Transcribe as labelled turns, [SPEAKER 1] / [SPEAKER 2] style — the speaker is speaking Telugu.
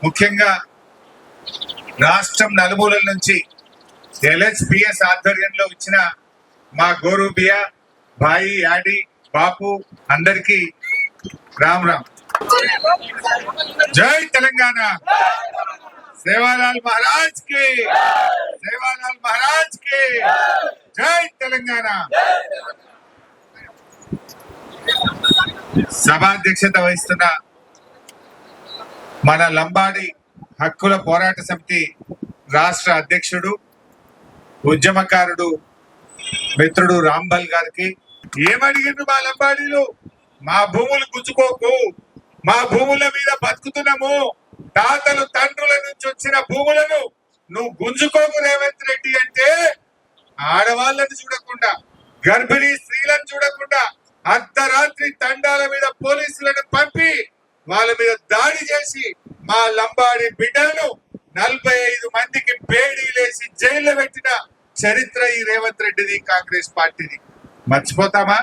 [SPEAKER 1] ముఖ్యంగా రాష్ట్రం నలుమూలల నుంచి LHPS ఆధ్వర్యంలో వచ్చిన మా గోరు బియా భాయి యాడి బాపు అందరికీ రామ్ రామ్. జై తెలంగాణ. సేవాలాల్ మహారాజ్ కి, సేవాలాల్ మహారాజ్ కి జై తెలంగాణ. సభాధ్యక్షత వహిస్తున్న మన లంబాడి హక్కుల పోరాట సమితి రాష్ట్ర అధ్యక్షుడు ఉద్యమకారుడు మిత్రుడు రాంబల్ గారికి, ఏమడిగిండ్రు మా లంబాడీలు? మా భూములు గుంజుకోకు, మా భూముల మీద బతుకుతున్నాము, తాతలు తండ్రుల నుంచి వచ్చిన భూములను నువ్వు గుంజుకోకు రేవంత్ రెడ్డి అంటే, ఆడవాళ్ళని చూడకుండా గర్భిణీ స్త్రీలను చూడకుండా అర్ధరాత్రి తండాల మీద పోలీసులను పంపి వాళ్ళ మీద దాడి చేసి మా లంబాడి బిడ్డలను 45 మందికి బేడీలేసి జైల్లో పెట్టిన చరిత్ర ఈ రేవంత్ రెడ్డిది, కాంగ్రెస్ పార్టీది. మర్చిపోతామా?